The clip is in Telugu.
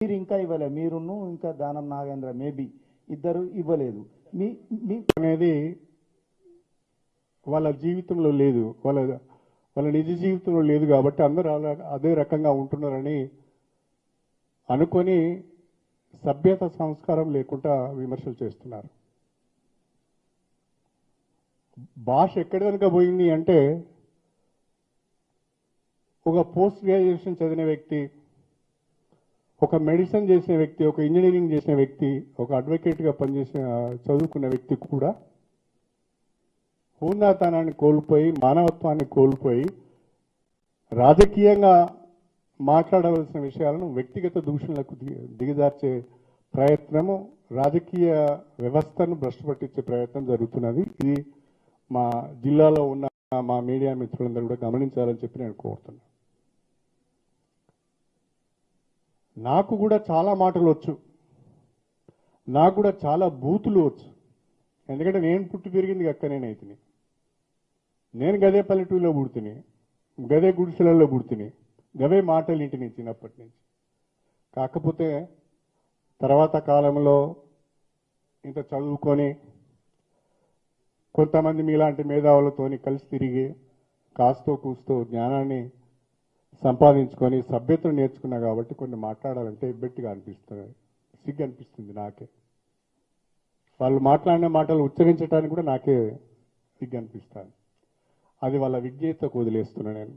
మీరు ఇంకా ఇవ్వలేదు, మీరును ఇంకా దానం నాగేంద్ర మేబీ ఇద్దరు ఇవ్వలేదు. మీ అనేది వాళ్ళ జీవితంలో లేదు, వాళ్ళ నిజ జీవితంలో లేదు కాబట్టి అందరూ అదే రకంగా ఉంటున్నారని అనుకొని సభ్యత సంస్కారం లేకుండా విమర్శలు చేస్తున్నారు. భాష ఎక్కడి కనుక పోయింది అంటే, ఒక పోస్ట్ గ్రాడ్యుయేషన్ చదివిన వ్యక్తి, ఒక మెడిసిన్ చేసిన వ్యక్తి, ఒక ఇంజనీరింగ్ చేసిన వ్యక్తి, ఒక అడ్వకేట్గా పనిచేసిన చదువుకున్న వ్యక్తి కూడా హోందాతనాన్ని కోల్పోయి, మానవత్వాన్ని కోల్పోయి, రాజకీయంగా మాట్లాడవలసిన విషయాలను వ్యక్తిగత దూషణలకు దిగజార్చే ప్రయత్నము, రాజకీయ వ్యవస్థను భ్రష్టు పట్టించే ప్రయత్నం జరుగుతున్నది. ఇది మా జిల్లాలో ఉన్న మా మీడియా మిత్రులందరూ కూడా గమనించాలని చెప్పి నేను కోరుతున్నాను. నాకు కూడా చాలా మాటలు వచ్చు, నాకు కూడా చాలా బూతులు వచ్చు. ఎందుకంటే నేను పుట్టి పెరిగింది అక్క, నేనైతిని, నేను గదే పల్లెటూరులో పుడుతుని, గదే గుడిసెలలో పుడుతుని, గవే మాటలు ఇంటి నుంచి చిన్నప్పటి నుంచి. కాకపోతే తర్వాత కాలంలో ఇంత చదువుకొని కొంతమంది మీలాంటి మేధావులతోని కలిసి తిరిగి కాస్తో కూస్తో జ్ఞానాన్ని సంపాదించుకొని సభ్యతను నేర్చుకున్నా కాబట్టి కొన్ని మాట్లాడాలంటే ఇబ్బెట్టిగా అనిపిస్తుంది, సిగ్గు అనిపిస్తుంది నాకే. వాళ్ళు మాట్లాడిన మాటలు ఉచ్చరించడానికి కూడా నాకే సిగ్గు అనిపిస్తుంది. అది వాళ్ళ విజ్ఞతకు వదిలేస్తున్నా నేను.